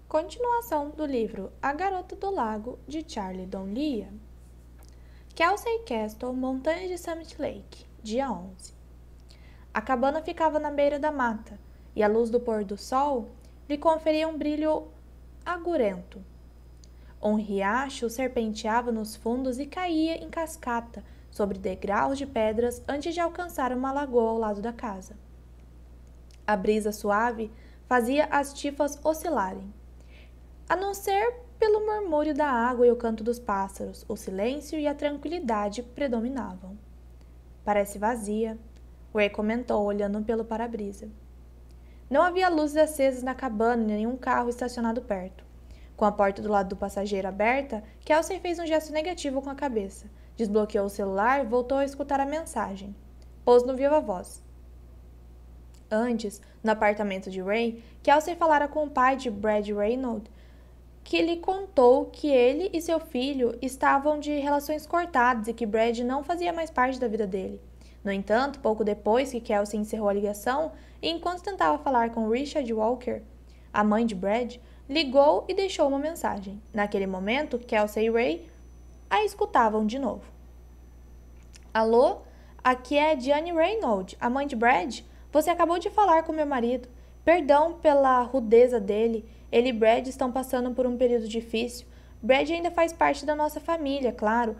Continuação do livro A Garota do Lago, de Charlie Donlia. Kelsey Castle, Montanhas de Summit Lake, dia 11. A cabana ficava na beira da mata, e a luz do pôr do sol lhe conferia um brilho agurento. Um riacho serpenteava nos fundos e caía em cascata sobre degraus de pedras antes de alcançar uma lagoa ao lado da casa. A brisa suave fazia as tifas oscilarem. A não ser pelo murmúrio da água e o canto dos pássaros, o silêncio e a tranquilidade predominavam. Parece vazia, Ray comentou, olhando pelo para-brisa. Não havia luzes acesas na cabana e nenhum carro estacionado perto. Com a porta do lado do passageiro aberta, Kelsey fez um gesto negativo com a cabeça. Desbloqueou o celular e voltou a escutar a mensagem. Pôs no viva-voz. Antes, no apartamento de Ray, Kelsey falara com o pai de Brad Reynolds, que lhe contou que ele e seu filho estavam de relações cortadas e que Brad não fazia mais parte da vida dele. No entanto, pouco depois que Kelsey encerrou a ligação, e enquanto tentava falar com Richard Walker, a mãe de Brad, ligou e deixou uma mensagem. Naquele momento, Kelsey e Ray a escutavam de novo. Alô? Aqui é Diane Reynolds, a mãe de Brad. Você acabou de falar com meu marido. Perdão pela rudeza dele. Ele e Brad estão passando por um período difícil. Brad ainda faz parte da nossa família, claro.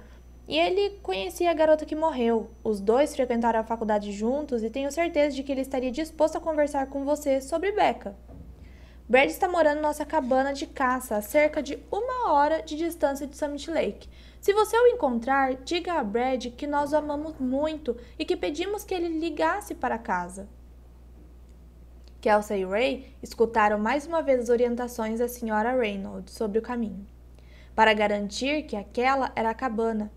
E ele conhecia a garota que morreu. Os dois frequentaram a faculdade juntos e tenho certeza de que ele estaria disposto a conversar com você sobre Becca. Brad está morando em nossa cabana de caça, a cerca de 1 hora de distância de Summit Lake. Se você o encontrar, diga a Brad que nós o amamos muito e que pedimos que ele ligasse para casa. Kelsey e Ray escutaram mais uma vez as orientações da Sra. Reynolds sobre o caminho, para garantir que aquela era a cabana.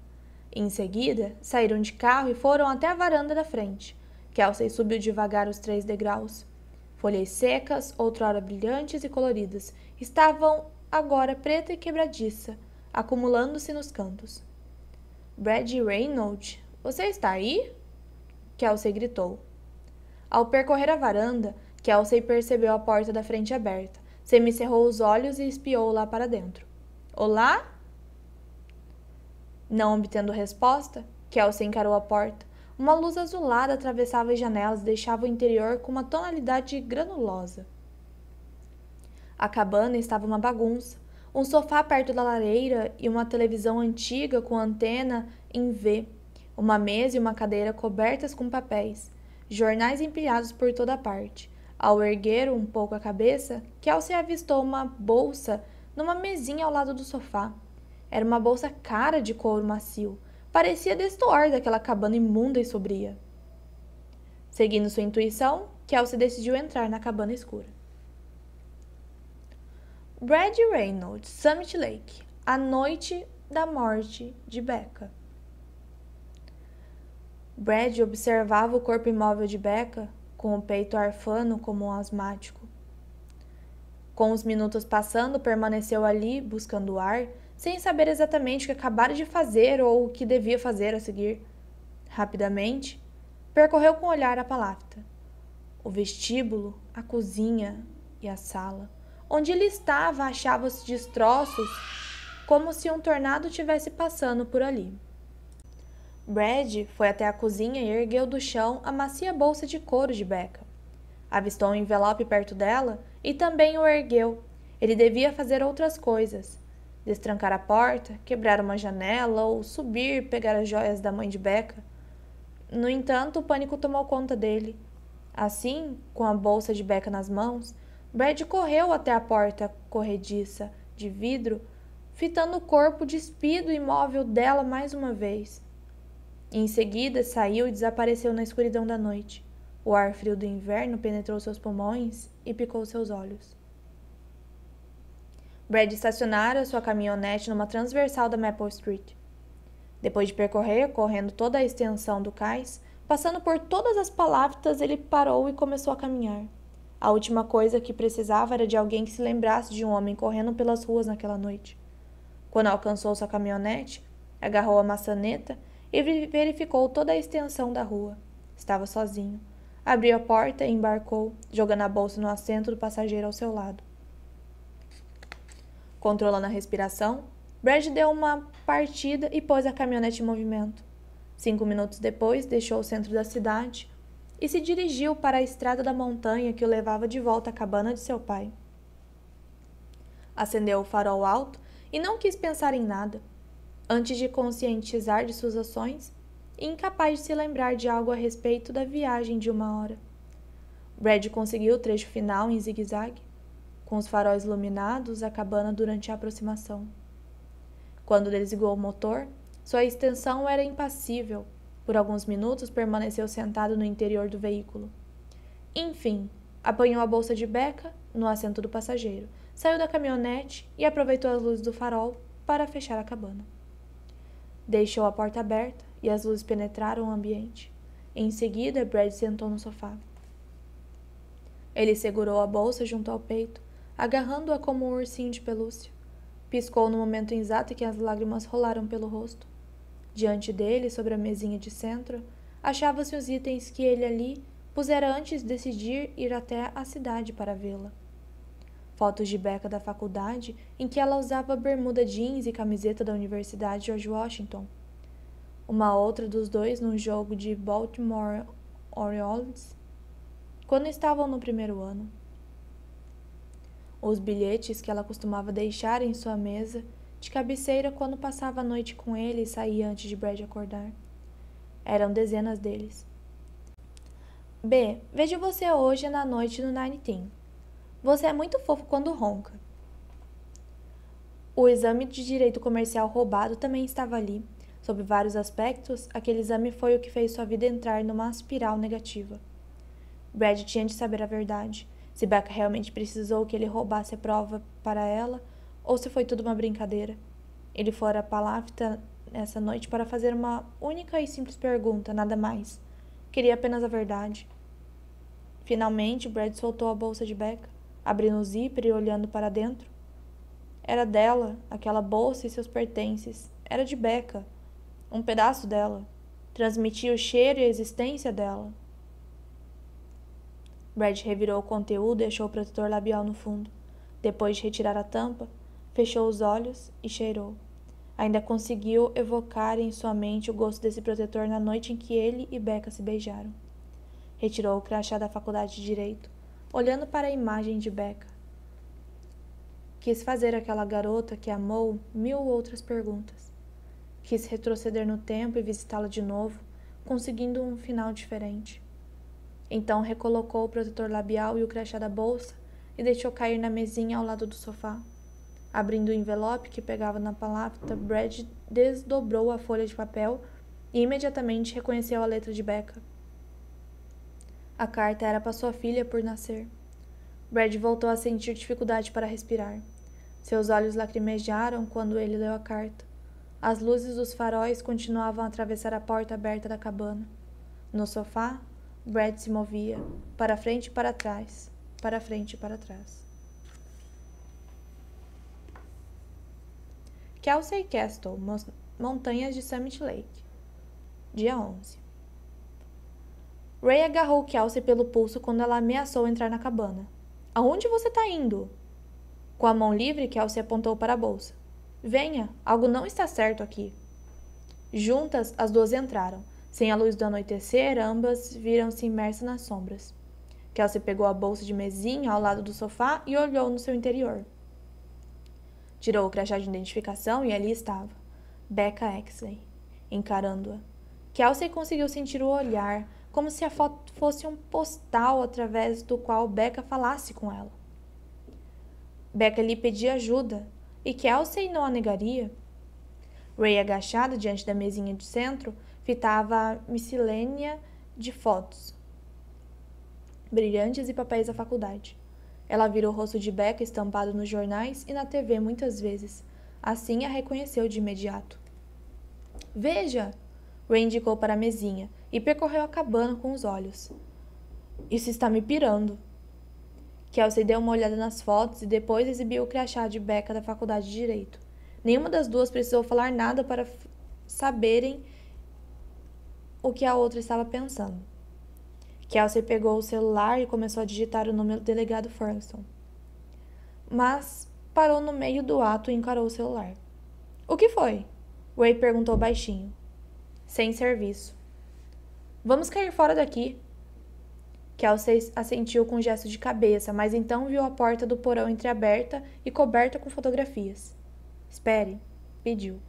Em seguida, saíram de carro e foram até a varanda da frente. Kelsey subiu devagar os 3 degraus. Folhas secas, outrora brilhantes e coloridas, estavam agora preta e quebradiça, acumulando-se nos cantos. Brad Reynolds, você está aí? Kelsey gritou. Ao percorrer a varanda, Kelsey percebeu a porta da frente aberta. Semicerrou os olhos e espiou lá para dentro. Olá? Não obtendo resposta, Kelsey encarou a porta. Uma luz azulada atravessava as janelas e deixava o interior com uma tonalidade granulosa. A cabana estava uma bagunça. Um sofá perto da lareira e uma televisão antiga com antena em V. Uma mesa e uma cadeira cobertas com papéis. Jornais empilhados por toda parte. Ao erguer um pouco a cabeça, Kelsey avistou uma bolsa numa mesinha ao lado do sofá. Era uma bolsa cara de couro macio. Parecia destoar daquela cabana imunda e sombria. Seguindo sua intuição, Kelsey decidiu entrar na cabana escura. Brad Reynolds, Summit Lake, a noite da morte de Becca. Brad observava o corpo imóvel de Becca, com o peito arfando como um asmático. Com os minutos passando, permaneceu ali, buscando o ar, sem saber exatamente o que acabara de fazer ou o que devia fazer a seguir. Rapidamente, percorreu com o olhar a palafita, o vestíbulo, a cozinha e a sala. Onde ele estava, achava-se destroços, como se um tornado tivesse passando por ali. Brad foi até a cozinha e ergueu do chão a macia bolsa de couro de Becca. Avistou um envelope perto dela e também o ergueu. Ele devia fazer outras coisas. Destrancar a porta, quebrar uma janela ou subir pegar as joias da mãe de Becca. No entanto, o pânico tomou conta dele. Assim, com a bolsa de Becca nas mãos, Brad correu até a porta corrediça de vidro, fitando o corpo despido e imóvel dela mais uma vez. Em seguida, saiu e desapareceu na escuridão da noite. O ar frio do inverno penetrou seus pulmões e picou seus olhos. Brad estacionara sua caminhonete numa transversal da Maple Street. Depois de percorrer, correndo toda a extensão do cais, passando por todas as palavras, ele parou e começou a caminhar. A última coisa que precisava era de alguém que se lembrasse de um homem correndo pelas ruas naquela noite. Quando alcançou sua caminhonete, agarrou a maçaneta e verificou toda a extensão da rua. Estava sozinho. Abriu a porta e embarcou, jogando a bolsa no assento do passageiro ao seu lado. Controlando a respiração, Brad deu uma partida e pôs a caminhonete em movimento. 5 minutos depois, deixou o centro da cidade e se dirigiu para a estrada da montanha que o levava de volta à cabana de seu pai. Acendeu o farol alto e não quis pensar em nada, antes de conscientizar de suas ações e incapaz de se lembrar de algo a respeito da viagem de 1 hora. Brad conseguiu o trecho final em zigue-zague, com os faróis iluminados a cabana durante a aproximação. Quando desligou o motor, sua extensão era impassível. Por alguns minutos permaneceu sentado no interior do veículo. Enfim, apanhou a bolsa de Becca no assento do passageiro, saiu da caminhonete e aproveitou as luzes do farol para fechar a cabana. Deixou a porta aberta e as luzes penetraram o ambiente. Em seguida, Brad sentou no sofá. Ele segurou a bolsa junto ao peito, agarrando-a como um ursinho de pelúcia. Piscou no momento exato em que as lágrimas rolaram pelo rosto. Diante dele, sobre a mesinha de centro, achavam-se os itens que ele ali pusera antes de decidir ir até a cidade para vê-la. Fotos de Becca da faculdade, em que ela usava bermuda jeans e camiseta da Universidade George Washington. Uma outra dos dois num jogo de Baltimore Orioles, quando estavam no primeiro ano. Os bilhetes que ela costumava deixar em sua mesa de cabeceira quando passava a noite com ele e saía antes de Brad acordar. Eram dezenas deles. B. Vejo você hoje na noite no 19. Você é muito fofo quando ronca. O exame de direito comercial roubado também estava ali. Sob vários aspectos, aquele exame foi o que fez sua vida entrar numa espiral negativa. Brad tinha de saber a verdade. Se Becca realmente precisou que ele roubasse a prova para ela, ou se foi tudo uma brincadeira. Ele fora a Palafita nessa noite para fazer uma única e simples pergunta, nada mais. Queria apenas a verdade. Finalmente, Brad soltou a bolsa de Becca, abrindo o zíper e olhando para dentro. Era dela, aquela bolsa e seus pertences. Era de Becca. Um pedaço dela. Transmitia o cheiro e a existência dela. Brad revirou o conteúdo e achou o protetor labial no fundo. Depois de retirar a tampa, fechou os olhos e cheirou. Ainda conseguiu evocar em sua mente o gosto desse protetor na noite em que ele e Becca se beijaram. Retirou o crachá da faculdade de Direito, olhando para a imagem de Becca. Quis fazer àquela garota que amou 1000 outras perguntas. Quis retroceder no tempo e visitá-la de novo, conseguindo um final diferente. Então recolocou o protetor labial e o crachá da bolsa e deixou cair na mesinha ao lado do sofá. Abrindo o envelope que pegava na palafita, Brad desdobrou a folha de papel e imediatamente reconheceu a letra de Becca. A carta era para sua filha por nascer. Brad voltou a sentir dificuldade para respirar. Seus olhos lacrimejaram quando ele leu a carta. As luzes dos faróis continuavam a atravessar a porta aberta da cabana. No sofá, Brad se movia, para frente e para trás, para frente e para trás. Kelsey Castle, Montanhas de Summit Lake. Dia 11. Ray agarrou Kelsey pelo pulso quando ela ameaçou entrar na cabana. Aonde você está indo? Com a mão livre, Kelsey apontou para a bolsa. Venha, algo não está certo aqui. Juntas, as duas entraram. Sem a luz do anoitecer, ambas viram-se imersas nas sombras. Kelsey pegou a bolsa de mesinha ao lado do sofá e olhou no seu interior. Tirou o crachá de identificação e ali estava. Becca Exley, encarando-a. Kelsey conseguiu sentir o olhar, como se a foto fosse um postal através do qual Becca falasse com ela. Becca lhe pedia ajuda, e Kelsey não a negaria. Ray, agachada diante da mesinha de centro, fitava a miscelânea de fotos brilhantes e papéis da faculdade. Ela vira o rosto de Becca estampado nos jornais e na TV muitas vezes. Assim a reconheceu de imediato. Veja! Ray indicou para a mesinha e percorreu a cabana com os olhos. Isso está me pirando. Kelsey deu uma olhada nas fotos e depois exibiu o crachá de Becca da faculdade de Direito. Nenhuma das duas precisou falar nada para saberem o que a outra estava pensando. Kelsey pegou o celular e começou a digitar o número do delegado Ferguson. Mas parou no meio do ato e encarou o celular. — O que foi? Ray perguntou baixinho. — Sem serviço. — Vamos cair fora daqui. Kelsey assentiu com um gesto de cabeça, mas então viu a porta do porão entreaberta e coberta com fotografias. — Espere, pediu.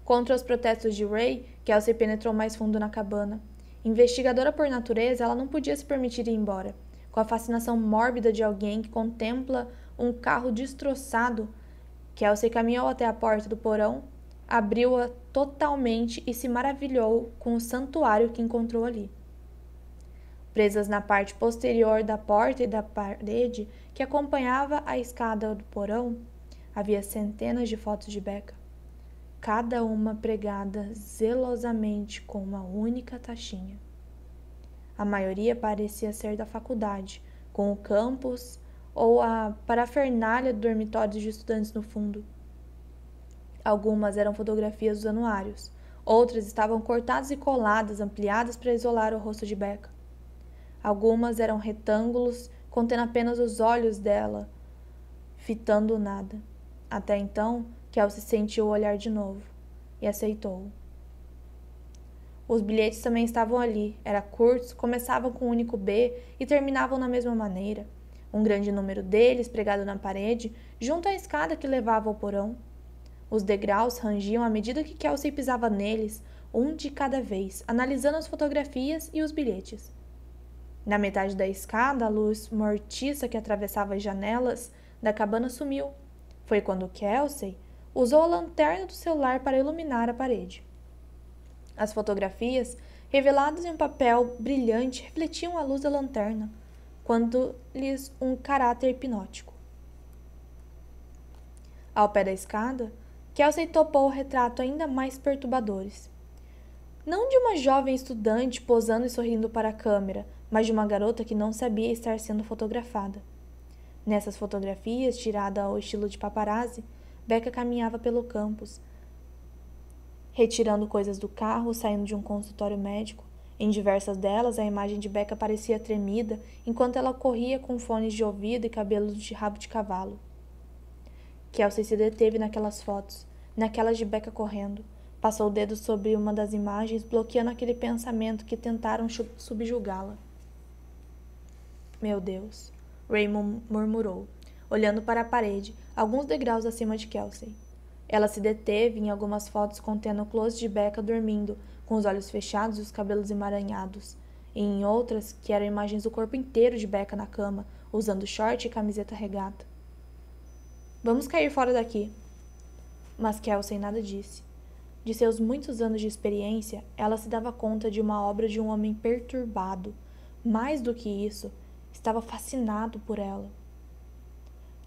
Contra os protestos de Ray, Kelsey penetrou mais fundo na cabana. Investigadora por natureza, ela não podia se permitir ir embora. Com a fascinação mórbida de alguém que contempla um carro destroçado, Kelsey caminhou até a porta do porão, abriu-a totalmente e se maravilhou com o santuário que encontrou ali. Presas na parte posterior da porta e da parede que acompanhava a escada do porão, havia centenas de fotos de Becca, cada uma pregada zelosamente com uma única taxinha. A maioria parecia ser da faculdade, com o campus ou a parafernália do dormitório de estudantes no fundo. Algumas eram fotografias dos anuários, outras estavam cortadas e coladas, ampliadas para isolar o rosto de Becca. Algumas eram retângulos, contendo apenas os olhos dela, fitando o nada. Até então, Kelsey sentiu o olhar de novo e aceitou-o. Os bilhetes também estavam ali, eram curtos, começavam com um único B e terminavam da mesma maneira. Um grande número deles pregado na parede, junto à escada que levava ao porão. Os degraus rangiam à medida que Kelsey pisava neles, um de cada vez, analisando as fotografias e os bilhetes. Na metade da escada, a luz mortiça que atravessava as janelas da cabana sumiu. Foi quando Kelsey usou a lanterna do celular para iluminar a parede. As fotografias, reveladas em um papel brilhante, refletiam a luz da lanterna, dando-lhes um caráter hipnótico. Ao pé da escada, Kelsey topou retratos ainda mais perturbadores. Não de uma jovem estudante posando e sorrindo para a câmera, mas de uma garota que não sabia estar sendo fotografada. Nessas fotografias, tiradas ao estilo de paparazzi, Becca caminhava pelo campus, retirando coisas do carro, saindo de um consultório médico. Em diversas delas, a imagem de Becca parecia tremida, enquanto ela corria com fones de ouvido e cabelos de rabo de cavalo. Kelsey se deteve naquelas fotos, naquelas de Becca correndo. Passou o dedo sobre uma das imagens, bloqueando aquele pensamento que tentaram subjugá-la. Meu Deus, Raymond murmurou, olhando para a parede, alguns degraus acima de Kelsey. Ela se deteve em algumas fotos contendo o close de Becca dormindo, com os olhos fechados e os cabelos emaranhados, e em outras que eram imagens do corpo inteiro de Becca na cama, usando short e camiseta regata. Vamos cair fora daqui. Mas Kelsey nada disse. De seus muitos anos de experiência, ela se dava conta de uma obra de um homem perturbado. Mais do que isso, estava fascinado por ela.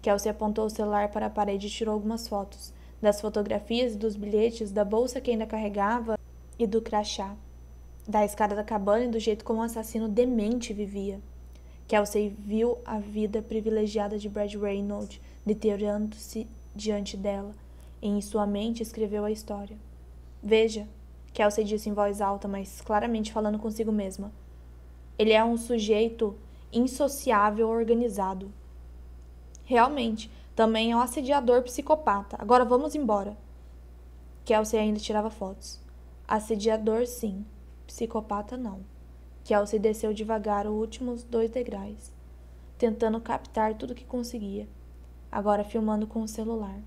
Kelsey apontou o celular para a parede e tirou algumas fotos, das fotografias e dos bilhetes, da bolsa que ainda carregava e do crachá, da escada da cabana e do jeito como um assassino demente vivia. Kelsey viu a vida privilegiada de Brad Reynolds deteriorando-se diante dela, e em sua mente escreveu a história. Veja, Kelsey disse em voz alta, mas claramente falando consigo mesma. Ele é um sujeito insociável organizado. Realmente, também é um assediador psicopata. Agora vamos embora. Kelsey ainda tirava fotos. Assediador, sim. Psicopata, não. Kelsey desceu devagar os últimos 2 degraus, tentando captar tudo que conseguia, agora filmando com o celular.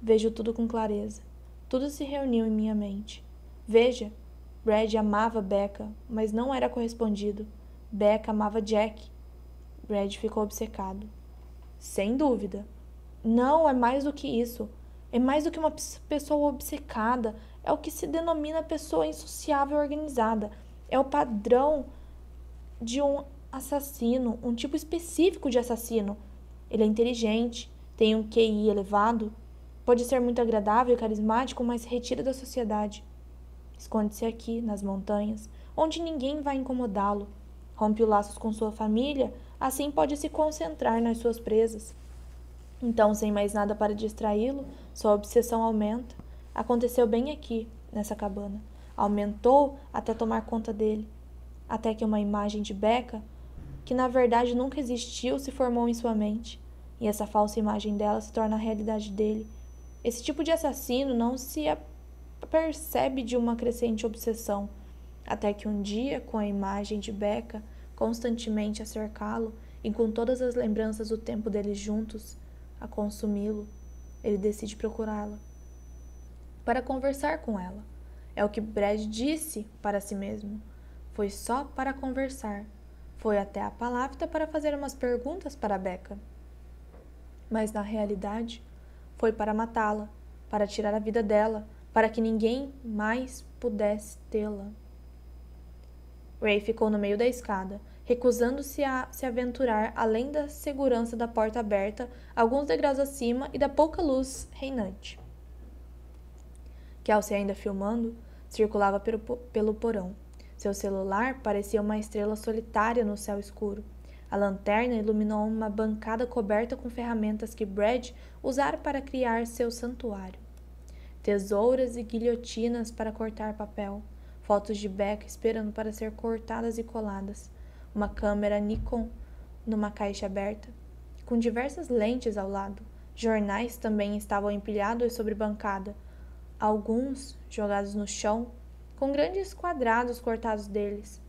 Vejo tudo com clareza. Tudo se reuniu em minha mente. Veja, Brad amava Becca, mas não era correspondido. Becca amava Jack. Brad ficou obcecado. Sem dúvida. Não, é mais do que isso. É mais do que uma pessoa obcecada. É o que se denomina pessoa insociável organizada. É o padrão de um assassino, um tipo específico de assassino. Ele é inteligente, tem um QI elevado, pode ser muito agradável e carismático, mas se retira da sociedade. Esconde-se aqui, nas montanhas, onde ninguém vai incomodá-lo. Rompe os laços com sua família, assim pode se concentrar nas suas presas. Então, sem mais nada para distraí-lo, sua obsessão aumenta. Aconteceu bem aqui, nessa cabana. Aumentou até tomar conta dele. Até que uma imagem de Becca, que na verdade nunca existiu, se formou em sua mente. e essa falsa imagem dela se torna a realidade dele. Esse tipo de assassino não se apercebe de uma crescente obsessão, até que um dia, com a imagem de Becca constantemente a cercá-lo e com todas as lembranças do tempo deles juntos a consumi-lo, ele decide procurá-la para conversar com ela. É o que Brad disse para si mesmo. Foi só para conversar. Foi até a Palafita para fazer umas perguntas para Becca. Mas na realidade, foi para matá-la, para tirar a vida dela, para que ninguém mais pudesse tê-la. Ray ficou no meio da escada, recusando-se a se aventurar além da segurança da porta aberta, alguns degraus acima e da pouca luz reinante. Kelsey, ainda filmando, circulava pelo porão. Seu celular parecia uma estrela solitária no céu escuro. A lanterna iluminou uma bancada coberta com ferramentas que Brad usara para criar seu santuário. Tesouras e guilhotinas para cortar papel. Fotos de Becca esperando para ser cortadas e coladas. Uma câmera Nikon numa caixa aberta, com diversas lentes ao lado. Jornais também estavam empilhados sobre bancada, alguns jogados no chão, com grandes quadrados cortados deles.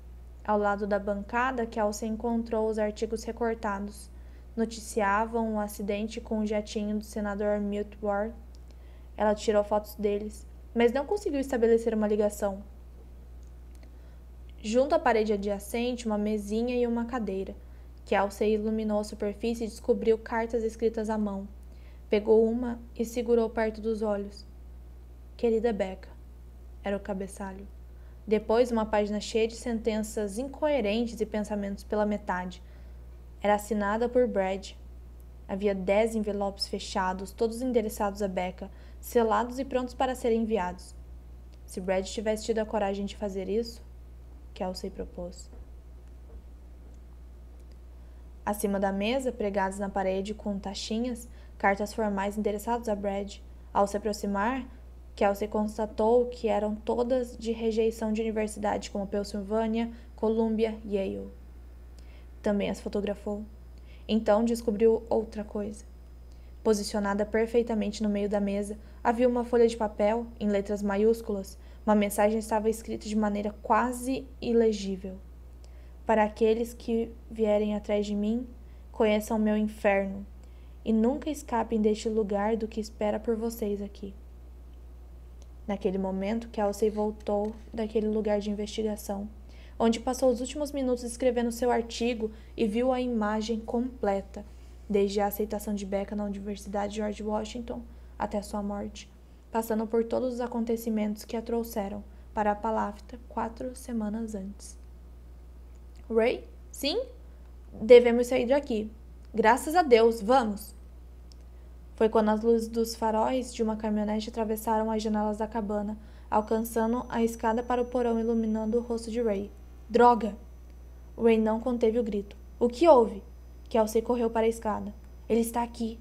Ao lado da bancada, Kelsey encontrou os artigos recortados. Noticiavam um acidente com o jatinho do senador Milt Ward. Ela tirou fotos deles, mas não conseguiu estabelecer uma ligação. Junto à parede adjacente, uma mesinha e uma cadeira. Kelsey iluminou a superfície e descobriu cartas escritas à mão. Pegou uma e segurou perto dos olhos. Querida Becca, era o cabeçalho. Depois, uma página cheia de sentenças incoerentes e pensamentos pela metade. Era assinada por Brad. Havia 10 envelopes fechados, todos endereçados a Becca, selados e prontos para serem enviados. Se Brad tivesse tido a coragem de fazer isso, Kelsey propôs. Acima da mesa, pregadas na parede com taxinhas, cartas formais endereçadas a Brad. Ao se aproximar, Kelsey constatou que eram todas de rejeição de universidade como Pennsylvania, Columbia, Yale. Também as fotografou. Então descobriu outra coisa. Posicionada perfeitamente no meio da mesa, havia uma folha de papel, em letras maiúsculas. Uma mensagem estava escrita de maneira quase ilegível. Para aqueles que vierem atrás de mim, conheçam o meu inferno, e nunca escapem deste lugar do que espera por vocês aqui. Naquele momento, Kelsey voltou daquele lugar de investigação, onde passou os últimos minutos escrevendo seu artigo e viu a imagem completa, desde a aceitação de Becca na Universidade George Washington até sua morte, passando por todos os acontecimentos que a trouxeram para a Palafita 4 semanas antes. Ray? Sim? Devemos sair daqui. Graças a Deus, vamos! Foi quando as luzes dos faróis de uma caminhonete atravessaram as janelas da cabana, alcançando a escada para o porão, iluminando o rosto de Ray. Droga! Ray não conteve o grito. O que houve? Kelsey correu para a escada. Ele está aqui.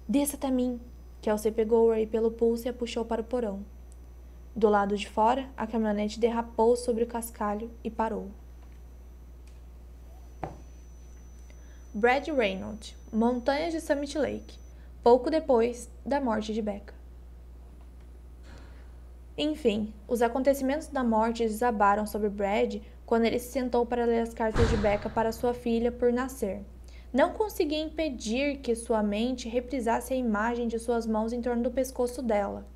Desça até mim. Kelsey pegou Ray pelo pulso e a puxou para o porão. Do lado de fora, a caminhonete derrapou sobre o cascalho e parou. Brad Reynolds, Montanhas de Summit Lake, pouco depois da morte de Becca. Enfim, os acontecimentos da morte desabaram sobre Brad quando ele se sentou para ler as cartas de Becca para sua filha por nascer. Não conseguia impedir que sua mente reprisasse a imagem de suas mãos em torno do pescoço dela.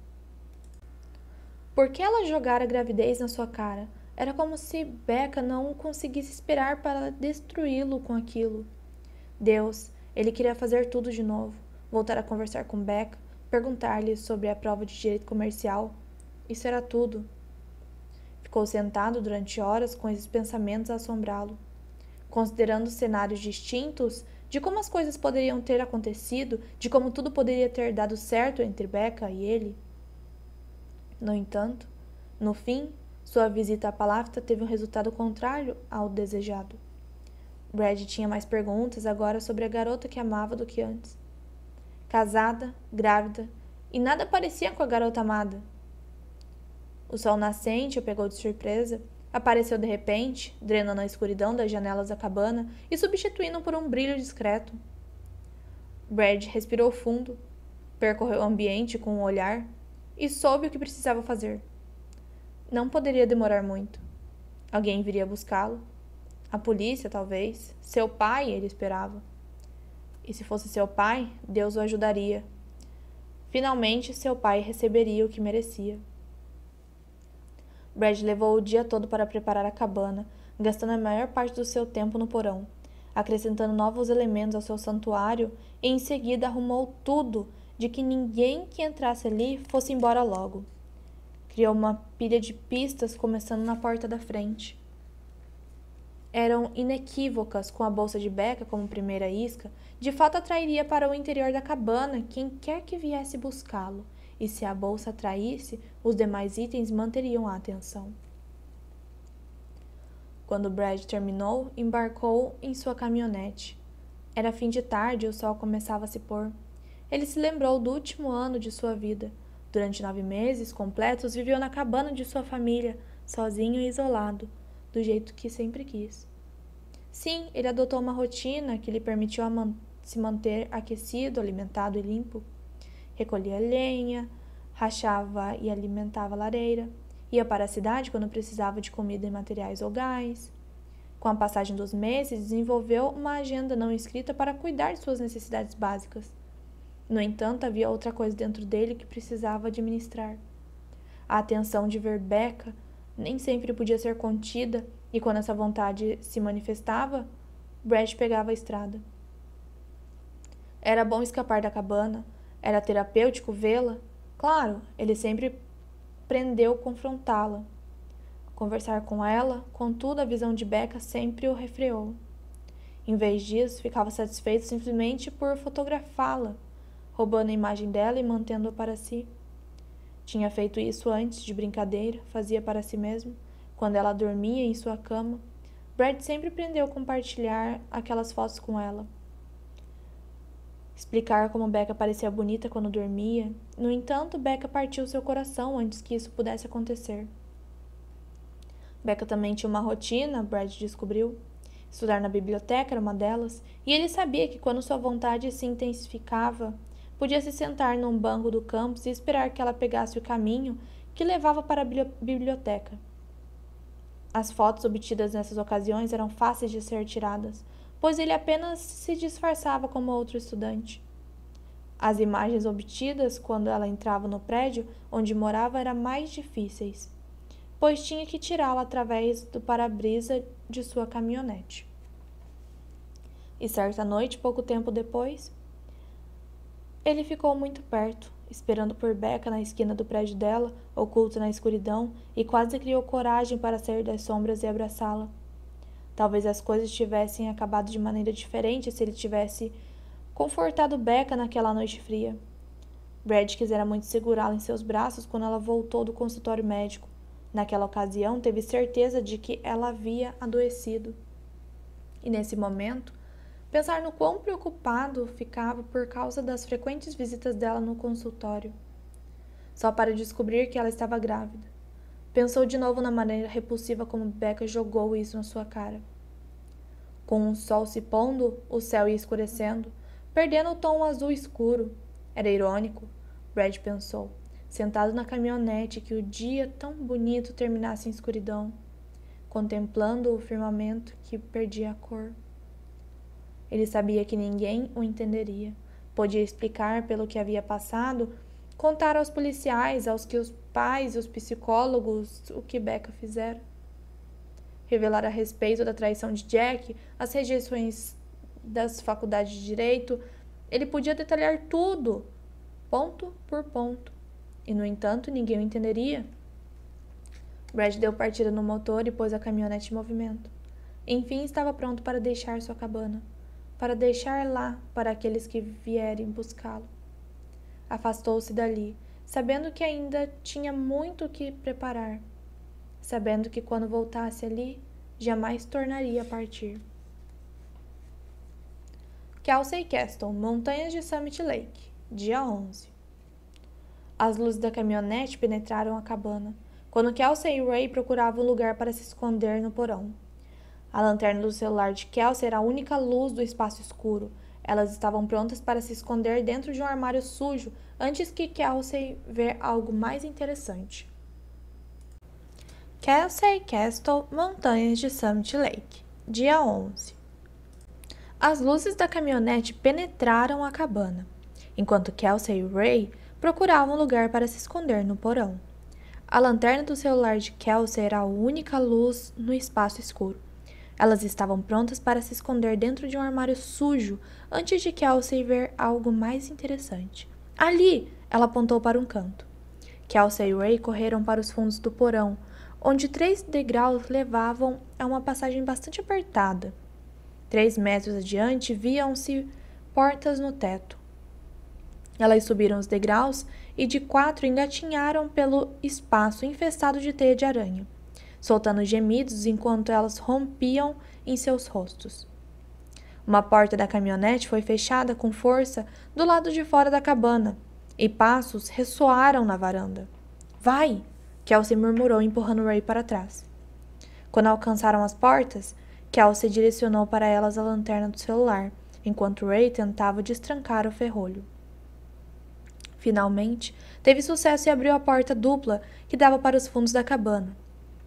Por que ela jogara a gravidez na sua cara? Era como se Becca não conseguisse esperar para destruí-lo com aquilo. Deus, ele queria fazer tudo de novo. Voltar a conversar com Becca, perguntar-lhe sobre a prova de direito comercial. Isso era tudo. Ficou sentado durante horas com esses pensamentos a assombrá-lo, considerando cenários distintos de como as coisas poderiam ter acontecido, de como tudo poderia ter dado certo entre Becca e ele. No entanto, no fim, sua visita à Palafita teve um resultado contrário ao desejado. Brad tinha mais perguntas agora sobre a garota que amava do que antes. Casada, grávida, e nada parecia com a garota amada. O sol nascente o pegou de surpresa, apareceu de repente, drenando a escuridão das janelas da cabana e substituindo por um brilho discreto. Brad respirou fundo, percorreu o ambiente com um olhar e soube o que precisava fazer. Não poderia demorar muito. Alguém viria buscá-lo. A polícia, talvez. Seu pai, ele esperava. E se fosse seu pai, Deus o ajudaria. Finalmente, seu pai receberia o que merecia. Brad levou o dia todo para preparar a cabana, gastando a maior parte do seu tempo no porão, acrescentando novos elementos ao seu santuário e em seguida arrumou tudo de que ninguém que entrasse ali fosse embora logo. Criou uma pilha de pistas começando na porta da frente. Eram inequívocas, com a bolsa de Becca como primeira isca, de fato atrairia para o interior da cabana quem quer que viesse buscá-lo, e se a bolsa atraísse, os demais itens manteriam a atenção. Quando Brad terminou, embarcou em sua caminhonete. Era fim de tarde e o sol começava a se pôr. Ele se lembrou do último ano de sua vida. Durante 9 meses completos, viveu na cabana de sua família, sozinho e isolado, do jeito que sempre quis. Sim, ele adotou uma rotina que lhe permitiu se manter aquecido, alimentado e limpo. Recolhia lenha, rachava e alimentava a lareira, ia para a cidade quando precisava de comida e materiais ou gás. Com a passagem dos meses, desenvolveu uma agenda não escrita para cuidar de suas necessidades básicas. No entanto, havia outra coisa dentro dele que precisava administrar. A atenção de ver Becca nem sempre podia ser contida, e quando essa vontade se manifestava, Brad pegava a estrada. Era bom escapar da cabana, era terapêutico vê-la. Claro, ele sempre prendeu confrontá-la. Conversar com ela, contudo, a visão de Becca sempre o refreou. Em vez disso, ficava satisfeito simplesmente por fotografá-la, roubando a imagem dela e mantendo-a para si. Tinha feito isso antes, de brincadeira, fazia para si mesmo, quando ela dormia em sua cama. Brad sempre aprendeu a compartilhar aquelas fotos com ela. Explicar como Becca parecia bonita quando dormia. No entanto, Becca partiu seu coração antes que isso pudesse acontecer. Becca também tinha uma rotina, Brad descobriu. Estudar na biblioteca era uma delas, e ele sabia que quando sua vontade se intensificava, podia se sentar num banco do campus e esperar que ela pegasse o caminho que levava para a biblioteca. As fotos obtidas nessas ocasiões eram fáceis de ser tiradas, pois ele apenas se disfarçava como outro estudante. As imagens obtidas quando ela entrava no prédio onde morava eram mais difíceis, pois tinha que tirá-la através do para-brisa de sua caminhonete. E certa noite, pouco tempo depois, ele ficou muito perto, esperando por Becca na esquina do prédio dela, oculta na escuridão, e quase criou coragem para sair das sombras e abraçá-la. Talvez as coisas tivessem acabado de maneira diferente se ele tivesse confortado Becca naquela noite fria. Brad quisera muito segurá-la em seus braços quando ela voltou do consultório médico. Naquela ocasião, teve certeza de que ela havia adoecido. E nesse momento, pensar no quão preocupado ficava por causa das frequentes visitas dela no consultório, só para descobrir que ela estava grávida. Pensou de novo na maneira repulsiva como Becca jogou isso na sua cara. Com o sol se pondo, o céu ia escurecendo, perdendo o tom azul escuro. Era irônico, Brad pensou, sentado na caminhonete, que o dia tão bonito terminasse em escuridão, contemplando o firmamento que perdia a cor. Ele sabia que ninguém o entenderia. Podia explicar pelo que havia passado, contar aos policiais, aos que os pais e os psicólogos o que Becca fizera. Revelar a respeito da traição de Jack, as rejeições das faculdades de direito. Ele podia detalhar tudo, ponto por ponto. E, no entanto, ninguém o entenderia. Brad deu partida no motor e pôs a caminhonete em movimento. Enfim, estava pronto para deixar sua cabana, para deixar lá para aqueles que vierem buscá-lo. Afastou-se dali, sabendo que ainda tinha muito o que preparar, sabendo que quando voltasse ali, jamais tornaria a partir. Kelsey Castle, Montanhas de Summit Lake, dia 11. As luzes da caminhonete penetraram a cabana, quando Kelsey e Ray procuravam um lugar para se esconder no porão. A lanterna do celular de Kelsey era a única luz do espaço escuro. Elas estavam prontas para se esconder dentro de um armário sujo antes que Kelsey ver algo mais interessante. Kelsey Castle, Montanhas de Summit Lake, dia 11. As luzes da caminhonete penetraram a cabana, enquanto Kelsey e Ray procuravam lugar para se esconder no porão. A lanterna do celular de Kelsey era a única luz no espaço escuro. Elas estavam prontas para se esconder dentro de um armário sujo antes de Kelsey ver algo mais interessante. Ali! Ela apontou para um canto. Kelsey e Ray correram para os fundos do porão, onde 3 degraus levavam a uma passagem bastante apertada. 3 metros adiante viam-se portas no teto. Elas subiram os degraus e de 4 engatinharam pelo espaço infestado de teia de aranha, soltando gemidos enquanto elas rompiam em seus rostos. Uma porta da caminhonete foi fechada com força do lado de fora da cabana, e passos ressoaram na varanda. Vai! Kelsey murmurou, empurrando Ray para trás. Quando alcançaram as portas, Kelsey direcionou para elas a lanterna do celular, enquanto Ray tentava destrancar o ferrolho. Finalmente, teve sucesso e abriu a porta dupla que dava para os fundos da cabana.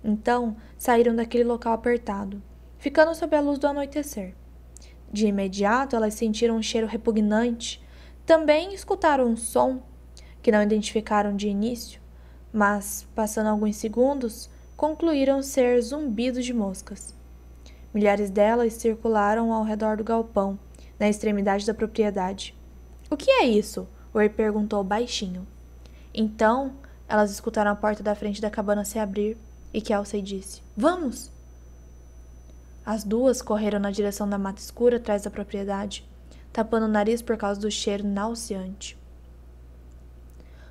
Então, saíram daquele local apertado, ficando sob a luz do anoitecer. De imediato, elas sentiram um cheiro repugnante. Também escutaram um som que não identificaram de início, mas, passando alguns segundos, concluíram ser zumbidos de moscas. Milhares delas circularam ao redor do galpão, na extremidade da propriedade. — O que é isso? Ray perguntou baixinho. Então, elas escutaram a porta da frente da cabana se abrir e Kelsey disse: Vamos! As duas correram na direção da mata escura atrás da propriedade, tapando o nariz por causa do cheiro nauseante.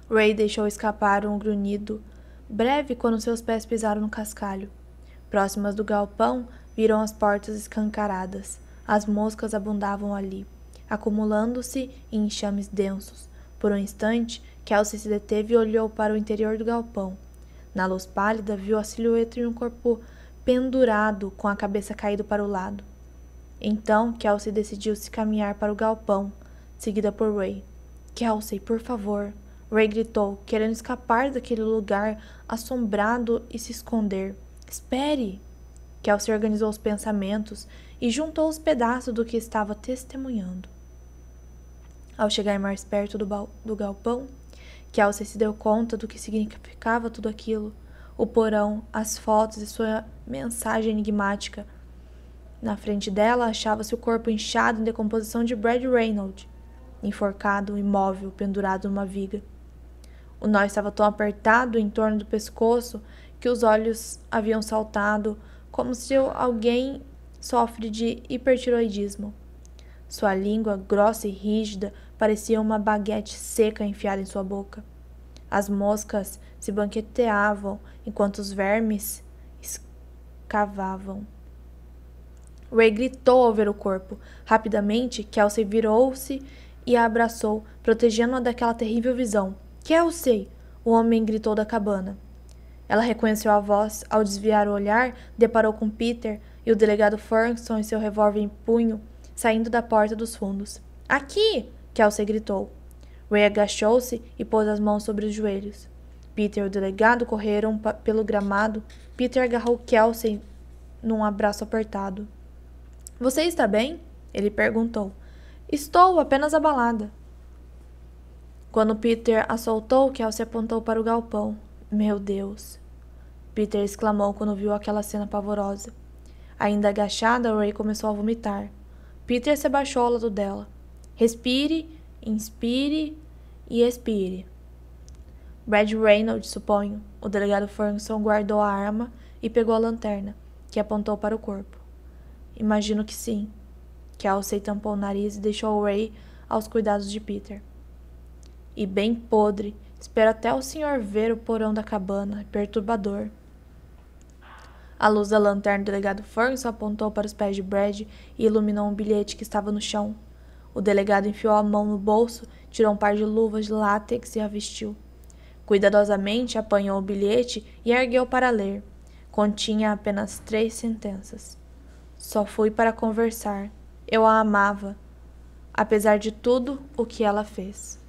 Ray deixou escapar um grunhido breve quando seus pés pisaram no cascalho. Próximas do galpão, viram as portas escancaradas. As moscas abundavam ali, acumulando-se em enxames densos. Por um instante, Kelsey se deteve e olhou para o interior do galpão. Na luz pálida, viu a silhueta de um corpo pendurado, com a cabeça caída para o lado. Então, Kelsey decidiu-se caminhar para o galpão, seguida por Ray. — Kelsey, por favor! Ray gritou, querendo escapar daquele lugar assombrado e se esconder. — Espere! Kelsey organizou os pensamentos e juntou os pedaços do que estava testemunhando. Ao chegar mais perto do galpão, Kelsey se deu conta do que significava tudo aquilo. O porão, as fotos e sua mensagem enigmática. Na frente dela, achava-se o corpo inchado em decomposição de Brad Reynolds, enforcado, imóvel, pendurado numa viga. O nó estava tão apertado em torno do pescoço que os olhos haviam saltado, como se alguém sofre de hipertiroidismo. Sua língua, grossa e rígida, parecia uma baguete seca enfiada em sua boca. As moscas se banqueteavam enquanto os vermes escavavam. Ray gritou ao ver o corpo. Rapidamente, Kelsey virou-se e a abraçou, protegendo-a daquela terrível visão. — Kelsey! O homem gritou da cabana. Ela reconheceu a voz. Ao desviar o olhar, deparou com Peter e o delegado Ferguson e seu revólver em punho, saindo da porta dos fundos. — Aqui! Kelsey gritou. Ray agachou-se e pôs as mãos sobre os joelhos. Peter e o delegado correram pelo gramado. Peter agarrou Kelsey num abraço apertado. — Você está bem? Ele perguntou. — Estou apenas abalada. Quando Peter a soltou, Kelsey apontou para o galpão. — Meu Deus! Peter exclamou quando viu aquela cena pavorosa. Ainda agachada, Ray começou a vomitar. Peter se abaixou ao lado dela. — Respire, inspire e expire. Brad Reynolds, suponho. O delegado Ferguson guardou a arma e pegou a lanterna, que apontou para o corpo. — Imagino que sim. Kelsey tampou o nariz e deixou Ray aos cuidados de Peter. — E bem podre. Espero até o senhor ver o porão da cabana. É perturbador. A luz da lanterna do delegado Ferguson apontou para os pés de Brad e iluminou um bilhete que estava no chão. O delegado enfiou a mão no bolso, tirou um par de luvas de látex e a vestiu. Cuidadosamente apanhou o bilhete e ergueu para ler. Continha apenas 3 sentenças. Só fui para conversar. Eu a amava. apesar de tudo o que ela fez.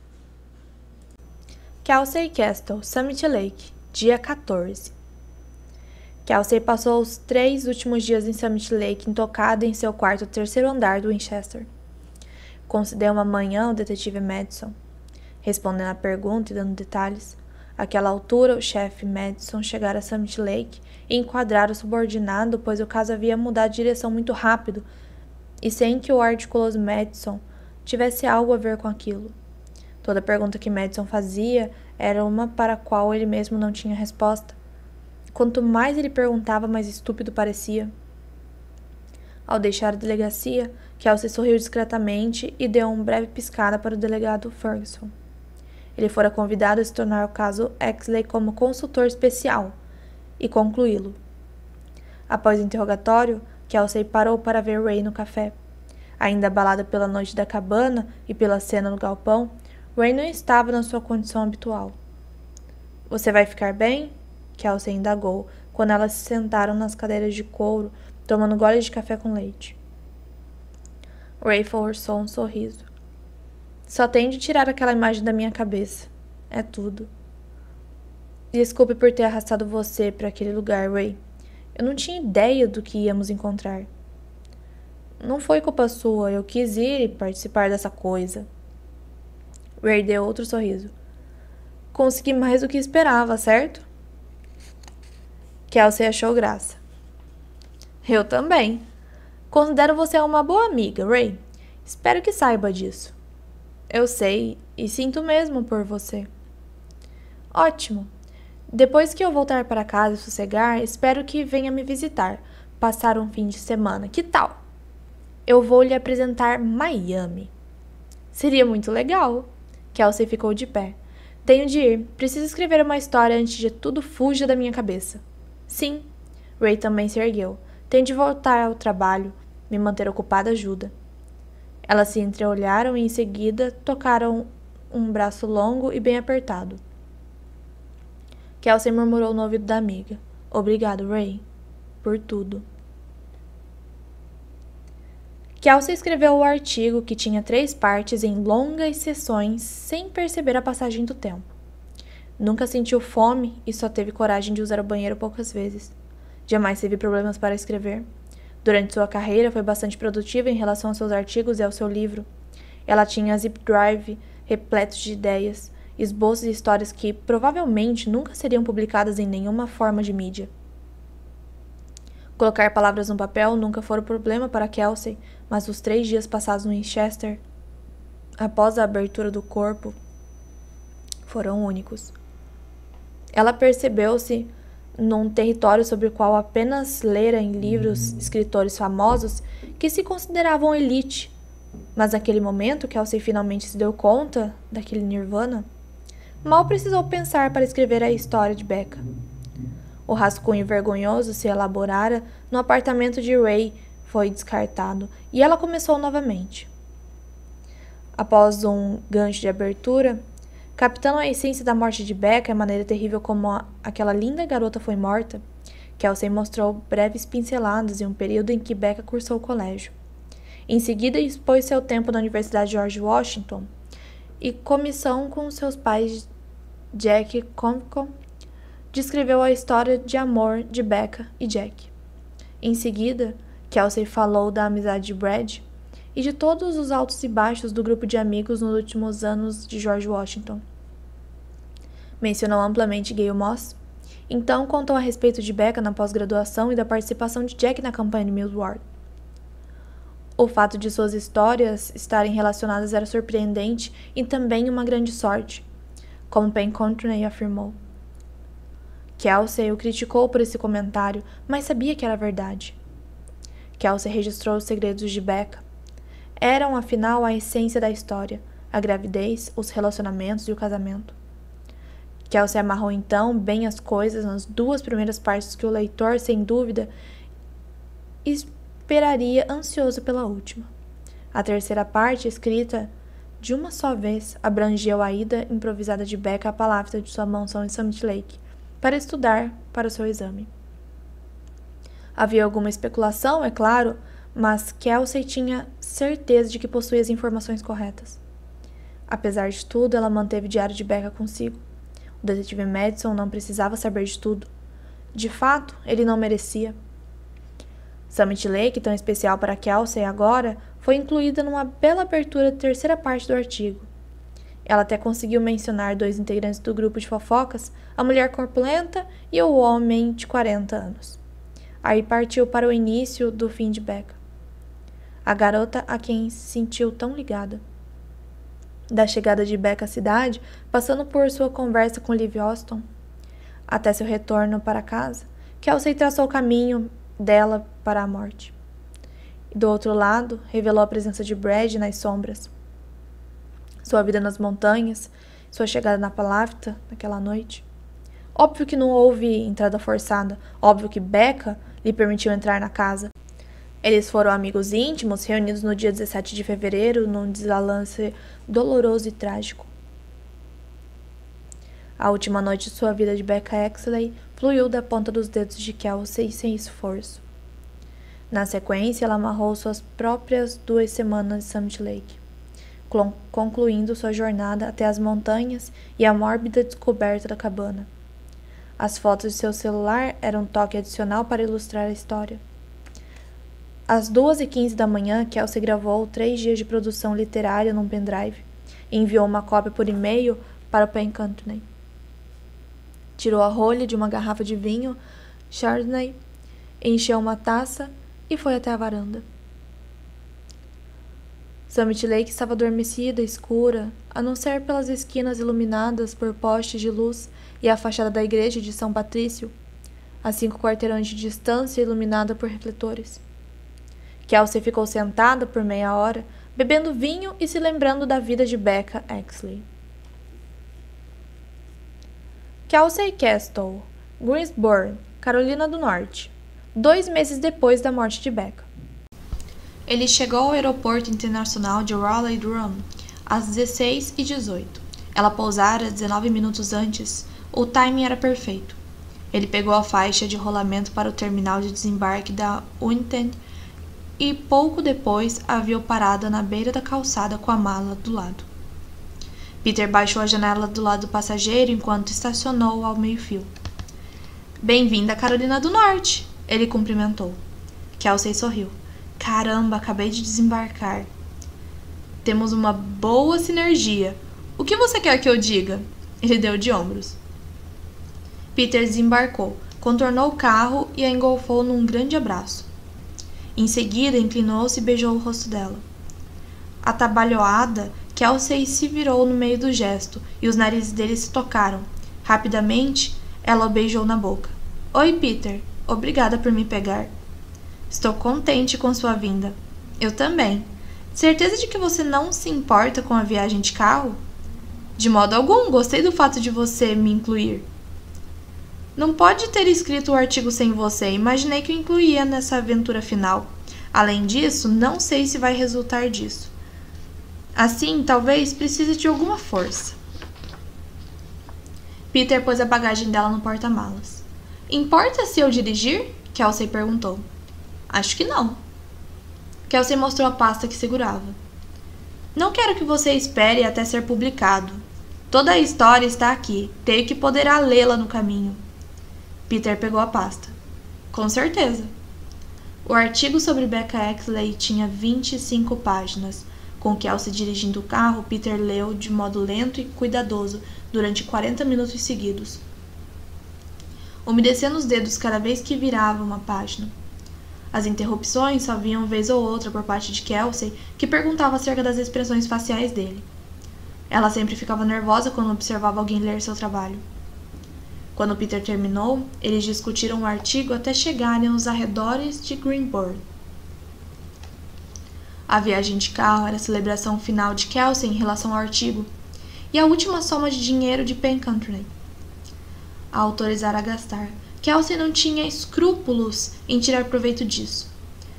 Kelsey Castle, Summit Lake, dia 14. Kelsey passou os 3 últimos dias em Summit Lake intocada em seu quarto do 3º andar do Winchester. Concedeu uma manhã ao detetive Madison, respondendo à pergunta e dando detalhes. Àquela altura, o chefe Madison chegara a Summit Lake e enquadrara o subordinado, pois o caso havia mudado de direção muito rápido e sem que o ardiculoso Madison tivesse algo a ver com aquilo. Toda pergunta que Madison fazia era uma para a qual ele mesmo não tinha resposta. Quanto mais ele perguntava, mais estúpido parecia. Ao deixar a delegacia, Kelsey sorriu discretamente e deu uma breve piscada para o delegado Ferguson. Ele fora convidado a se tornar o caso Exley como consultor especial e concluí-lo. Após o interrogatório, Kelsey parou para ver Ray no café. Ainda abalado pela noite da cabana e pela cena no galpão, Ray não estava na sua condição habitual. — Você vai ficar bem? Kelsey indagou, quando elas se sentaram nas cadeiras de couro, tomando goles de café com leite. Ray forçou um sorriso. — Só tenho de tirar aquela imagem da minha cabeça. É tudo. Desculpe por ter arrastado você para aquele lugar, Ray. Eu não tinha ideia do que íamos encontrar. Não foi culpa sua, eu quis ir e participar dessa coisa. Ray deu outro sorriso. Consegui mais do que esperava, certo? Kelsey achou graça. Eu também. Considero você uma boa amiga, Ray. Espero que saiba disso. Eu sei, e sinto mesmo por você. Ótimo. Depois que eu voltar para casa e sossegar, espero que venha me visitar, passar um fim de semana. Que tal? Eu vou lhe apresentar Miami. Seria muito legal. Kelsey ficou de pé. Tenho de ir. Preciso escrever uma história antes de tudo fuja da minha cabeça. Sim. Ray também se ergueu. Tenho de voltar ao trabalho. Me manter ocupada ajuda. Elas se entreolharam e em seguida tocaram um braço longo e bem apertado. Kelsey murmurou no ouvido da amiga. Obrigado, Ray. Por tudo. Kelsey escreveu o artigo, que tinha 3 partes em longas sessões, sem perceber a passagem do tempo. Nunca sentiu fome e só teve coragem de usar o banheiro poucas vezes. Jamais teve problemas para escrever. Durante sua carreira, foi bastante produtiva em relação aos seus artigos e ao seu livro. Ela tinha zip drive repletos de ideias, esboços e histórias que, provavelmente, nunca seriam publicadas em nenhuma forma de mídia. Colocar palavras no papel nunca foi um problema para Kelsey, mas os 3 dias passados no Winchester, após a abertura do corpo, foram únicos. Ela percebeu-se num território sobre o qual apenas lera em livros escritores famosos que se consideravam elite, mas naquele momento Kelsey finalmente se deu conta daquele nirvana. Mal precisou pensar para escrever a história de Becca. O rascunho vergonhoso se elaborara no apartamento de Ray foi descartado e ela começou novamente. Após um gancho de abertura, captando a essência da morte de Becca e a maneira terrível como aquela linda garota foi morta, Kelsey mostrou breves pinceladas em um período em que Becca cursou o colégio. Em seguida, expôs seu tempo na Universidade George Washington e comissão com seus pais Jack Conco, descreveu a história de amor de Becca e Jack. Em seguida, Kelsey falou da amizade de Brad e de todos os altos e baixos do grupo de amigos nos últimos anos de George Washington. Mencionou amplamente Gayle Moss. Então contou a respeito de Becca na pós-graduação e da participação de Jack na campanha de Mills Ward. O fato de suas histórias estarem relacionadas era surpreendente e também uma grande sorte, como Pen Courtney afirmou. Kelsey o criticou por esse comentário, mas sabia que era verdade. Kelsey registrou os segredos de Becca. Eram, afinal, a essência da história, a gravidez, os relacionamentos e o casamento. Kelsey amarrou então bem as coisas nas 2 primeiras partes que o leitor, sem dúvida, esperaria ansioso pela última. A terceira parte, escrita de uma só vez, abrangeu a ida improvisada de Becca à palavra de sua mansão em Summit Lake, para estudar para o seu exame. Havia alguma especulação, é claro, mas Kelsey tinha certeza de que possuía as informações corretas. Apesar de tudo, ela manteve o diário de Becca consigo. O detetive Madison não precisava saber de tudo. De fato, ele não merecia. Summit Lake, tão especial para Kelsey agora, foi incluída numa bela abertura da terceira parte do artigo. Ela até conseguiu mencionar 2 integrantes do grupo de fofocas, a mulher corpulenta e o homem de 40 anos. Aí partiu para o início do fim de Becca. A garota a quem se sentiu tão ligada. Da chegada de Becca à cidade, passando por sua conversa com Liv Austin, até seu retorno para casa, Kelsey traçou o caminho dela para a morte. E do outro lado, revelou a presença de Brad nas sombras. Sua vida nas montanhas, sua chegada na Palavta naquela noite. Óbvio que não houve entrada forçada, óbvio que Becca lhe permitiu entrar na casa. Eles foram amigos íntimos, reunidos no dia 17 de fevereiro, num desalance doloroso e trágico. A última noite de sua vida de Becca Exley fluiu da ponta dos dedos de Kelsey sem esforço. Na sequência, ela amarrou suas próprias 2 semanas de Summit Lake, concluindo sua jornada até as montanhas e a mórbida descoberta da cabana. As fotos de seu celular eram um toque adicional para ilustrar a história. Às 2h15 da manhã, Kelsey gravou 3 dias de produção literária num pendrive e enviou uma cópia por e-mail para o Penn Company. Tirou a rolha de uma garrafa de vinho Chardonnay, encheu uma taça e foi até a varanda. Summit Lake estava adormecida, escura, a não ser pelas esquinas iluminadas por postes de luz e a fachada da igreja de São Patrício, a 5 quarteirões de distância iluminada por refletores. Kelsey ficou sentada por meia hora, bebendo vinho e se lembrando da vida de Becca Exley. Kelsey Castle, Greensboro, Carolina do Norte, 2 meses depois da morte de Becca. Ele chegou ao aeroporto internacional de Raleigh-Durham às 16h18. Ela pousara 19 minutos antes. O timing era perfeito. Ele pegou a faixa de rolamento para o terminal de desembarque da United e pouco depois a viu parada na beira da calçada com a mala do lado. Peter baixou a janela do lado do passageiro enquanto estacionou ao meio-fio. Bem-vinda à Carolina do Norte, ele cumprimentou. Kelsey sorriu. Caramba, acabei de desembarcar. Temos uma boa sinergia. O que você quer que eu diga? Ele deu de ombros. Peter desembarcou, contornou o carro e a engolfou num grande abraço. Em seguida, inclinou-se e beijou o rosto dela. Atabalhoada, Kelsey se virou no meio do gesto e os narizes deles se tocaram. Rapidamente, ela o beijou na boca. Oi, Peter. Obrigada por me pegar. Estou contente com sua vinda. Eu também. Certeza de que você não se importa com a viagem de carro? De modo algum, gostei do fato de você me incluir. Não pode ter escrito o artigo sem você. Imaginei que o incluía nessa aventura final. Além disso, não sei se vai resultar disso. Assim, talvez precise de alguma força. Peter pôs a bagagem dela no porta-malas. Importa se eu dirigir? Kelsey perguntou. Acho que não. Kelsey mostrou a pasta que segurava. Não quero que você espere até ser publicado. Toda a história está aqui. Tenho que poderá lê-la no caminho. Peter pegou a pasta. Com certeza. O artigo sobre Becca Exley tinha 25 páginas. Com Kelsey dirigindo o carro, Peter leu de modo lento e cuidadoso durante 40 minutos seguidos, umedecendo os dedos cada vez que virava uma página. As interrupções só vinham vez ou outra por parte de Kelsey, que perguntava acerca das expressões faciais dele. Ela sempre ficava nervosa quando observava alguém ler seu trabalho. Quando Peter terminou, eles discutiram o artigo até chegarem aos arredores de Greensboro. A viagem de carro era a celebração final de Kelsey em relação ao artigo e a última soma de dinheiro de Penn Company a autorizar a gastar. Kelsey não tinha escrúpulos em tirar proveito disso.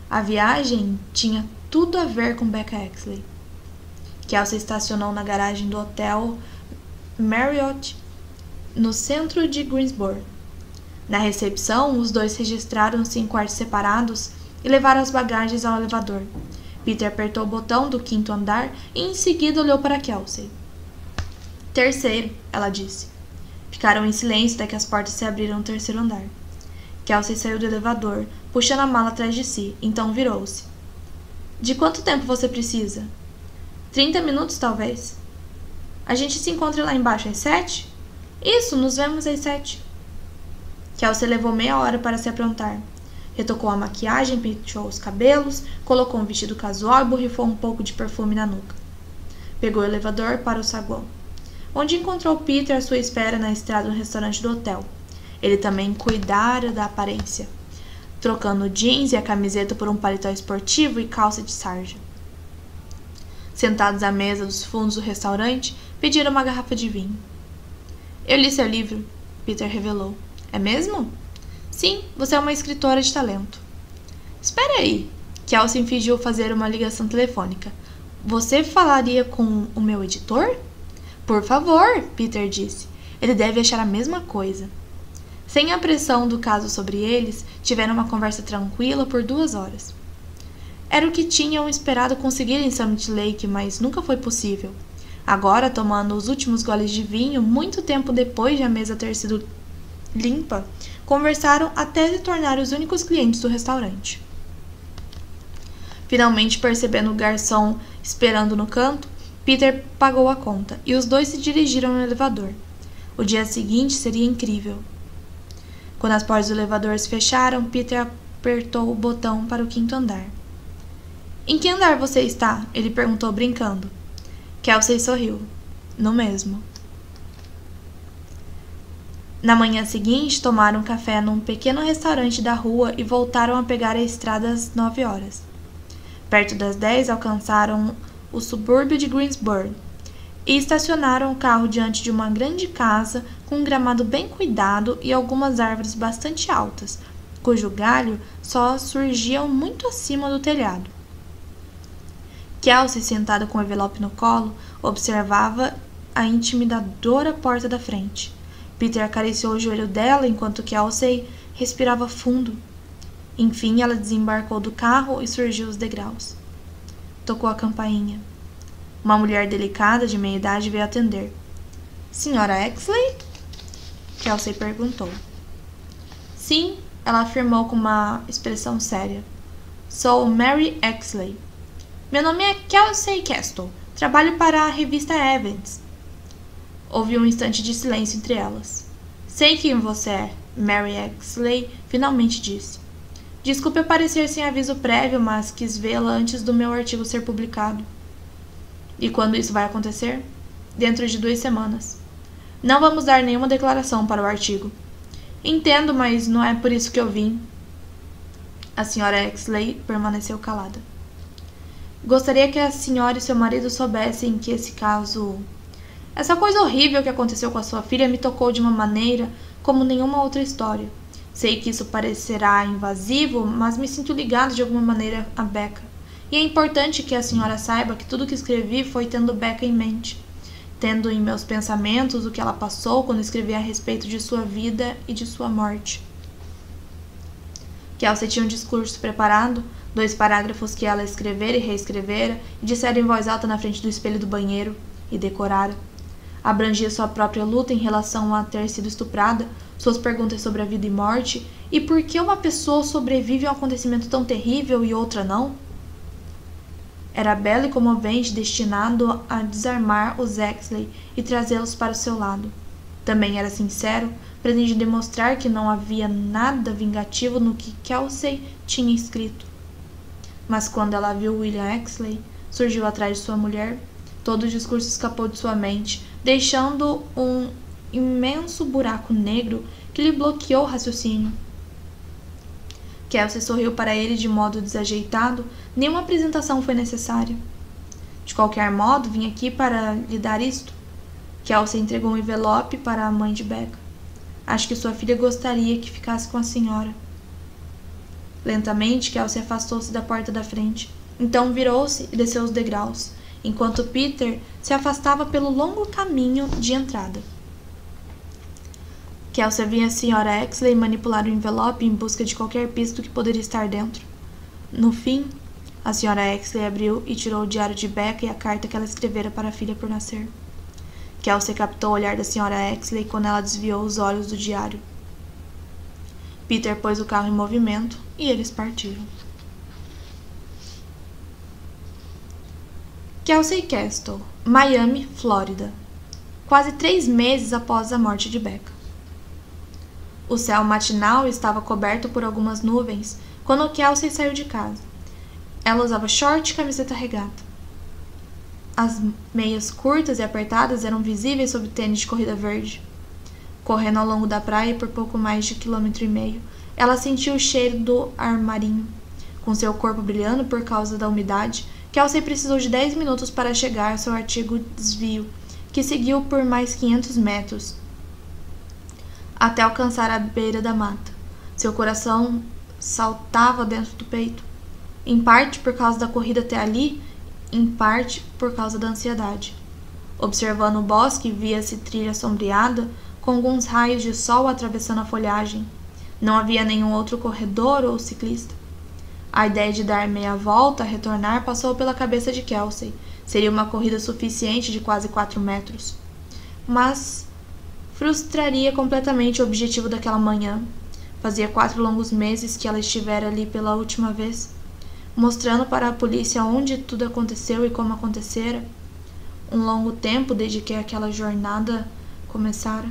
A viagem tinha tudo a ver com Becca Exley. Kelsey estacionou na garagem do hotel Marriott, no centro de Greensboro. Na recepção, os dois registraram-se em quartos separados e levaram as bagagens ao elevador. Peter apertou o botão do 5º andar e em seguida olhou para Kelsey. Terceiro, ela disse. Ficaram em silêncio até que as portas se abriram no 3º andar. Kelsey saiu do elevador, puxando a mala atrás de si, então virou-se. De quanto tempo você precisa? 30 minutos, talvez. A gente se encontra lá embaixo às 7? Isso, nos vemos às 7. Kelsey levou meia hora para se aprontar. Retocou a maquiagem, penteou os cabelos, colocou um vestido casual e borrifou um pouco de perfume na nuca. Pegou o elevador para o saguão, onde encontrou Peter à sua espera na estrada no restaurante do hotel. Ele também cuidara da aparência, trocando jeans e a camiseta por um paletó esportivo e calça de sarja. Sentados à mesa dos fundos do restaurante, pediram uma garrafa de vinho. Eu li seu livro, Peter revelou. É mesmo? Sim, você é uma escritora de talento. Espere aí. Kelsey fingiu fazer uma ligação telefônica. Você falaria com o meu editor? Por favor, Peter disse. Ele deve achar a mesma coisa. Sem a pressão do caso sobre eles, tiveram uma conversa tranquila por 2 horas. Era o que tinham esperado conseguir em Summit Lake, mas nunca foi possível. Agora, tomando os últimos goles de vinho, muito tempo depois de a mesa ter sido limpa, conversaram até se tornar os únicos clientes do restaurante. Finalmente, percebendo o garçom esperando no canto, Peter pagou a conta e os dois se dirigiram no elevador. O dia seguinte seria incrível. Quando as portas do elevador se fecharam, Peter apertou o botão para o 5º andar. Em que andar você está? Ele perguntou brincando. Kelsey sorriu. No mesmo. Na manhã seguinte, tomaram café num pequeno restaurante da rua e voltaram a pegar a estrada às 9 horas. Perto das 10, alcançaram o subúrbio de Greensboro e estacionaram o carro diante de uma grande casa com um gramado bem cuidado e algumas árvores bastante altas, cujo galho só surgiam muito acima do telhado. Kelsey, sentada com o envelope no colo, observava a intimidadora porta da frente. Peter acariciou o joelho dela enquanto Kelsey respirava fundo. Enfim, ela desembarcou do carro e surgiu os degraus. Tocou a campainha. Uma mulher delicada de meia idade veio atender. Senhora Exley? Kelsey perguntou. Sim, ela afirmou com uma expressão séria. Sou Mary Exley. Meu nome é Kelsey Castle. Trabalho para a revista Evans. Houve um instante de silêncio entre elas. Sei quem você é, Mary Exley finalmente disse. Desculpe aparecer sem aviso prévio, mas quis vê-la antes do meu artigo ser publicado. E quando isso vai acontecer? Dentro de 2 semanas. Não vamos dar nenhuma declaração para o artigo. Entendo, mas não é por isso que eu vim. A senhora Exley permaneceu calada. Gostaria que a senhora e seu marido soubessem que esse caso... Essa coisa horrível que aconteceu com a sua filha me tocou de uma maneira como nenhuma outra história. Sei que isso parecerá invasivo, mas me sinto ligado de alguma maneira a Becca. E é importante que a senhora saiba que tudo que escrevi foi tendo Becca em mente. Tendo em meus pensamentos o que ela passou quando escrevi a respeito de sua vida e de sua morte. Kelsey tinha um discurso preparado, 2 parágrafos que ela escrevera e reescrevera e dissera em voz alta na frente do espelho do banheiro, e decorara. Abrangia sua própria luta em relação a ter sido estuprada, suas perguntas sobre a vida e morte, e por que uma pessoa sobrevive a um acontecimento tão terrível e outra não? Era belo e comovente, destinado a desarmar os Exley e trazê-los para o seu lado. Também era sincero, pretende demonstrar que não havia nada vingativo no que Kelsey tinha escrito. Mas quando ela viu William Exley, surgiu atrás de sua mulher, todo o discurso escapou de sua mente, deixando um imenso buraco negro que lhe bloqueou o raciocínio. Kelsey sorriu para ele de modo desajeitado. Nenhuma apresentação foi necessária. De qualquer modo, vim aqui para lhe dar isto. Kelsey entregou um envelope para a mãe de Becca. Acho que sua filha gostaria que ficasse com a senhora. Lentamente, Kelsey afastou-se da porta da frente. Então virou-se e desceu os degraus, enquanto Peter se afastava pelo longo caminho de entrada. Kelsey via a senhora Exley manipular o envelope em busca de qualquer pista que poderia estar dentro. No fim, a Sra. Exley abriu e tirou o diário de Becca e a carta que ela escrevera para a filha por nascer. Kelsey captou o olhar da Sra. Exley quando ela desviou os olhos do diário. Peter pôs o carro em movimento e eles partiram. Kelsey Castle, Miami, Flórida. Quase 3 meses após a morte de Becca. O céu matinal estava coberto por algumas nuvens quando Kelsey saiu de casa. Ela usava short e camiseta regata. As meias curtas e apertadas eram visíveis sob o tênis de corrida verde. Correndo ao longo da praia por pouco mais de 1,5 km, ela sentiu o cheiro do ar marinho. Com seu corpo brilhando por causa da umidade, Kelsey precisou de 10 minutos para chegar ao seu antigo desvio, que seguiu por mais 500 metros, até alcançar a beira da mata. Seu coração saltava dentro do peito, em parte por causa da corrida até ali, em parte por causa da ansiedade. Observando o bosque, via-se trilha sombreada, com alguns raios de sol atravessando a folhagem. Não havia nenhum outro corredor ou ciclista. A ideia de dar meia volta, retornar, passou pela cabeça de Kelsey. Seria uma corrida suficiente de quase 4 metros. Mas frustraria completamente o objetivo daquela manhã. Fazia 4 longos meses que ela estivera ali pela última vez, mostrando para a polícia onde tudo aconteceu e como acontecera. Um longo tempo desde que aquela jornada começara.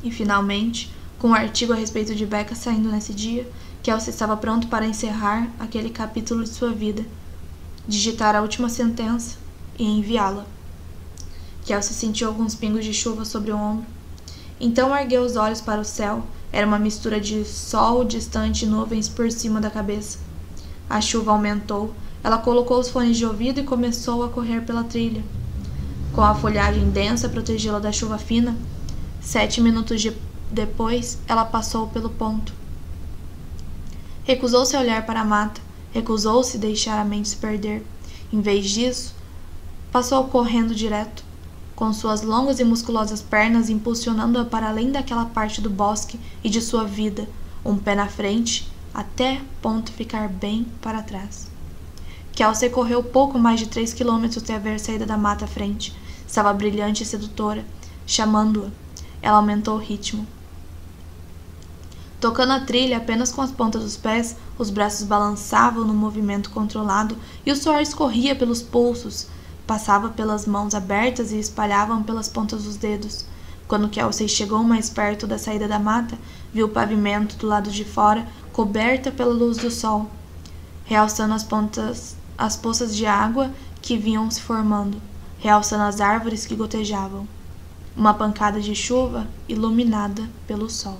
E finalmente, com o artigo a respeito de Becca saindo nesse dia, Kelsey estava pronto para encerrar aquele capítulo de sua vida, digitar a última sentença e enviá-la. Kelsey sentiu alguns pingos de chuva sobre o ombro. Então ergueu os olhos para o céu. Era uma mistura de sol distante e nuvens por cima da cabeça. A chuva aumentou. Ela colocou os fones de ouvido e começou a correr pela trilha. Com a folhagem densa a protegê-la da chuva fina, 7 minutos depois, ela passou pelo ponto. Recusou-se a olhar para a mata. Recusou-se a deixar a mente se perder. Em vez disso, passou correndo direto, com suas longas e musculosas pernas impulsionando-a para além daquela parte do bosque e de sua vida, um pé na frente, até ponto ficar bem para trás. Kelsey correu pouco mais de 3 km até ver a saída da mata à frente. Estava brilhante e sedutora, chamando-a. Ela aumentou o ritmo. Tocando a trilha apenas com as pontas dos pés, os braços balançavam no movimento controlado e o suor escorria pelos pulsos, passava pelas mãos abertas e espalhavam pelas pontas dos dedos. Quando Kelsey chegou mais perto da saída da mata, viu o pavimento do lado de fora coberta pela luz do sol, realçando as poças de água que vinham se formando, realçando as árvores que gotejavam. Uma pancada de chuva iluminada pelo sol.